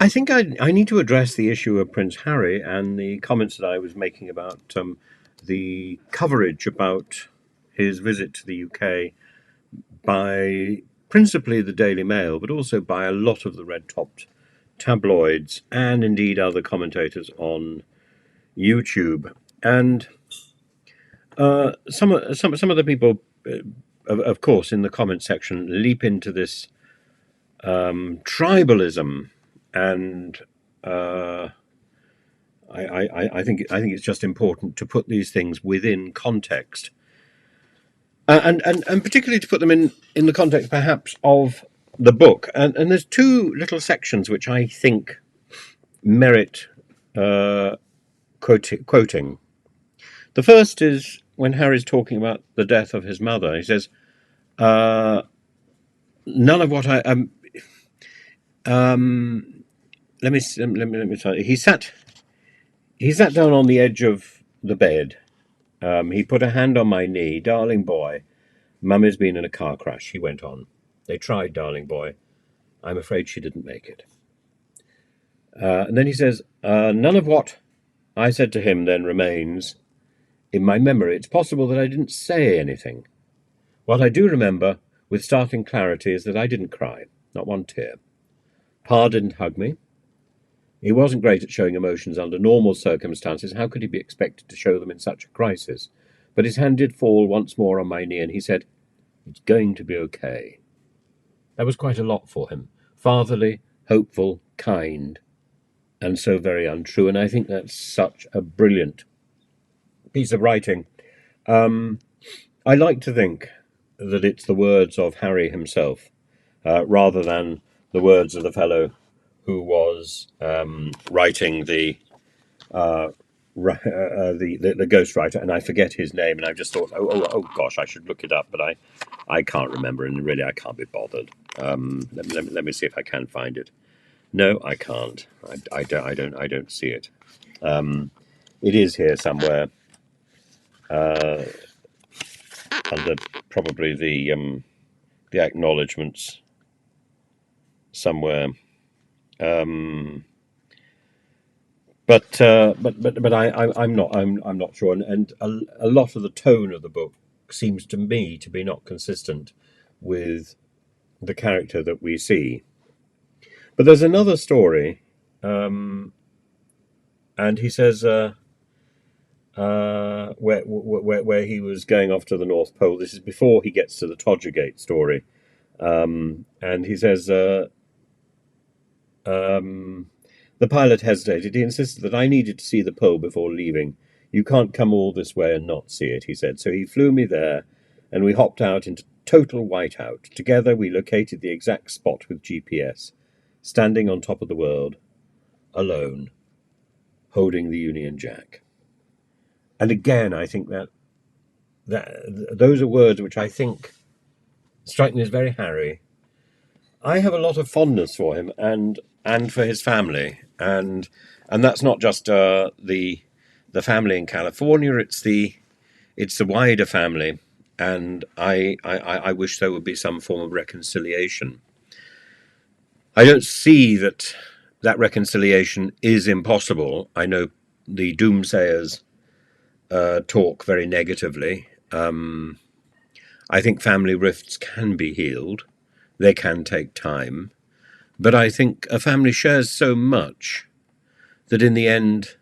I think I need to address the issue of Prince Harry and the comments that I was making about the coverage about his visit to the UK by principally the Daily Mail, but also by a lot of the red-topped tabloids and indeed other commentators on YouTube. And some of the people, of course, in the comment section, leap into this tribalism, and I think it's just important to put these things within context, and particularly to put them in the context perhaps of the book. And there's two little sections which I think merit quoting. The first is when Harry's talking about the death of his mother. He says, "None of what I let me tell you." He sat down on the edge of the bed. He put a hand on my knee. "Darling boy, Mummy's been in a car crash," he went on. "They tried, darling boy. I'm afraid she didn't make it." And then he says, "None of what I said to him then remains in my memory. It's possible that I didn't say anything. What I do remember with startling clarity is that I didn't cry, not one tear. Pa didn't hug me. He wasn't great at showing emotions under normal circumstances. How could he be expected to show them in such a crisis? But his hand did fall once more on my knee, and he said, 'It's going to be okay.' That was quite a lot for him. Fatherly, hopeful, kind, and so very untrue. And I think that's such a brilliant piece of writing. I like to think that it's the words of Harry himself, rather than the words of the fellow who was writing the ghostwriter, and I forget his name, and I just thought, oh gosh, I should look it up, but I can't remember, and really I can't be bothered. Let me see if I can find it. No, I can't. I don't see it. It is here somewhere, under probably the acknowledgements somewhere. I'm not sure, and a lot of the tone of the book seems to me to be not consistent with the character that we see. But there's another story, and he says where he was going off to the North Pole. This is before he gets to the Todgergate story, and he says. The pilot hesitated. He insisted that I needed to see the pole before leaving. "You can't come all this way and not see it," he said. So he flew me there, and we hopped out into total whiteout. Together we located the exact spot with GPS, standing on top of the world, alone, holding the Union Jack. And again, I think that those are words which I think strike me as very Harry. I have a lot of fondness for him and for his family, and that's not just the family in California. It's the wider family, and I wish there would be some form of reconciliation. I don't see that reconciliation is impossible. I know the doomsayers talk very negatively. I think family rifts can be healed. They can take time. But I think a family shares so much that in the end,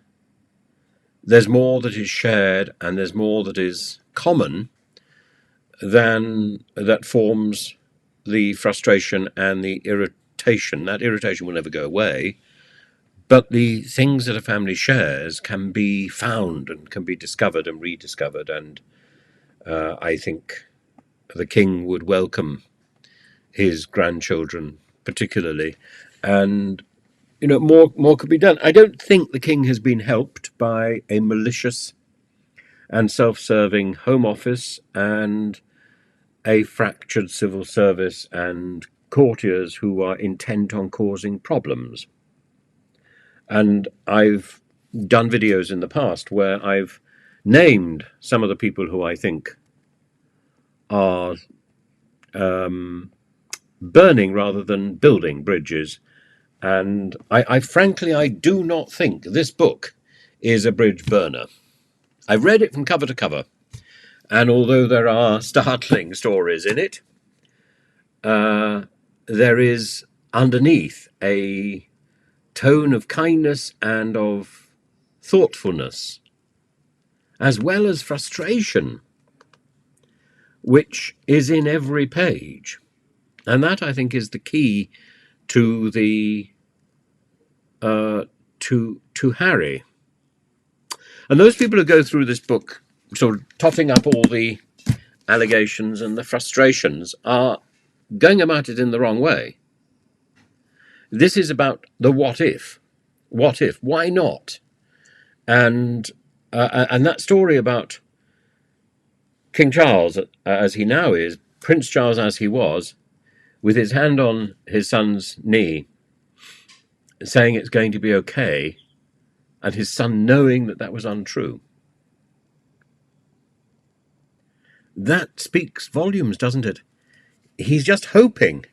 there's more that is shared and there's more that is common than that forms the frustration and the irritation. That irritation will never go away, but the things that a family shares can be found and can be discovered and rediscovered. And I think the king would welcome his grandchildren particularly, and more could be done. I don't think the king has been helped by a malicious and self-serving Home Office and a fractured civil service and courtiers who are intent on causing problems. And I've done videos in the past where I've named some of the people who I think are burning rather than building bridges, And I frankly, I do not think this book is a bridge burner. I've read it from cover to cover, and although there are startling stories in it, there is underneath a tone of kindness and of thoughtfulness, as well as frustration, which is in every page. And that, I think, is the key to the to Harry. And those people who go through this book, sort of totting up all the allegations and the frustrations, are going about it in the wrong way. This is about the what if. What if? Why not? And that story about King Charles, as he now is, Prince Charles as he was, with his hand on his son's knee, saying it's going to be okay, and his son knowing that that was untrue. That speaks volumes, doesn't it? He's just hoping.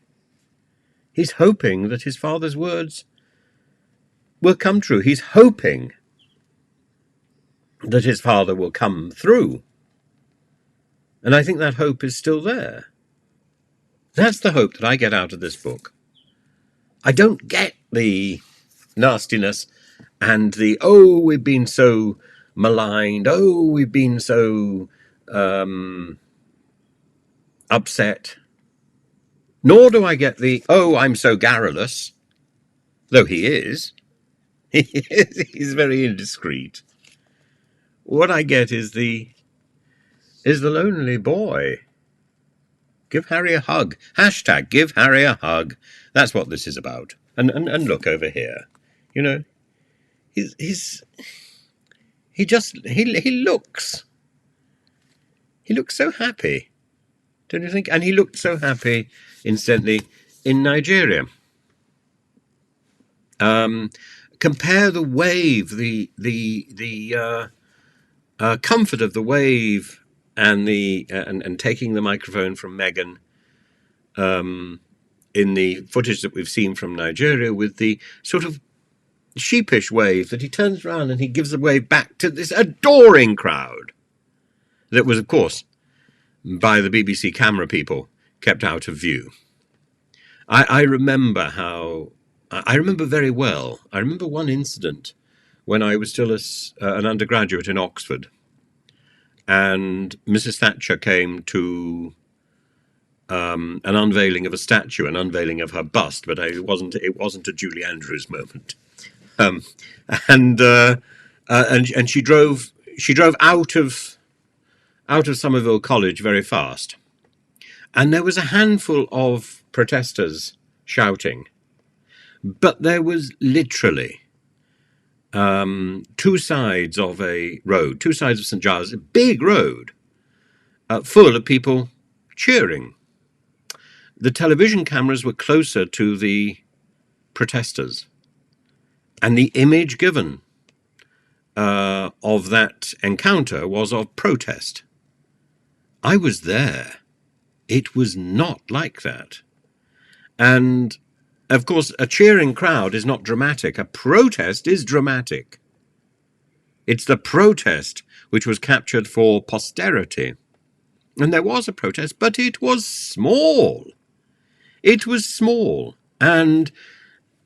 He's hoping that his father's words will come true. He's hoping that his father will come through. And I think that hope is still there. That's the hope that I get out of this book. I don't get the nastiness and the, oh, we've been so maligned, oh, we've been so upset. Nor do I get the, oh, I'm so garrulous, though he is. He's very indiscreet. What I get is the lonely boy. Give Harry a hug. Hashtag give Harry a hug. That's what this is about. And look over here. You know, he looks so happy, don't you think? And he looked so happy, incidentally, in Nigeria. Compare the wave, the comfort of the wave, and and taking the microphone from Meghan in the footage that we've seen from Nigeria, with the sort of sheepish wave that he turns around and he gives the wave back to this adoring crowd that was, of course, by the BBC camera people, kept out of view. I remember very well. I remember one incident when I was still an undergraduate in Oxford, and Mrs. Thatcher came to an unveiling of a statue, an unveiling of her bust, but it wasn't a Julie Andrews moment. And she drove out of Somerville College very fast, and there was a handful of protesters shouting, but there was literally two sides of a road, two sides of St. Giles, a big road, full of people cheering. The television cameras were closer to the protesters, and the image given of that encounter was of protest. I was there. It was not like that. And, of course, a cheering crowd is not dramatic. A protest is dramatic. It's the protest which was captured for posterity. And there was a protest, but it was small. It was small. And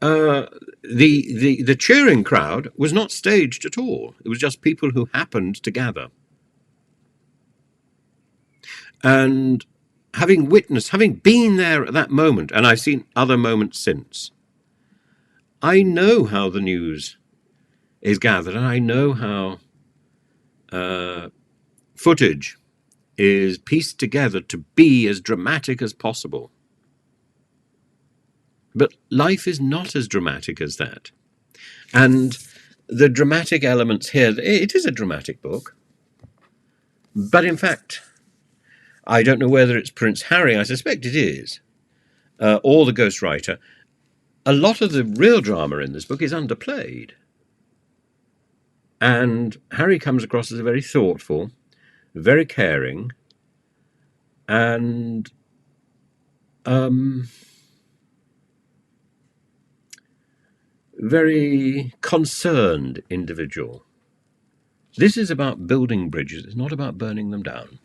the cheering crowd was not staged at all. It was just people who happened to gather. And having been there at that moment, and I've seen other moments since, I know how the news is gathered, and I know how footage is pieced together to be as dramatic as possible. But life is not as dramatic as that. And the dramatic elements here, it is a dramatic book. But in fact, I don't know whether it's Prince Harry, I suspect it is, or the ghostwriter. A lot of the real drama in this book is underplayed. And Harry comes across as a very thoughtful, very caring, and very concerned individual. This is about building bridges. It's not about burning them down.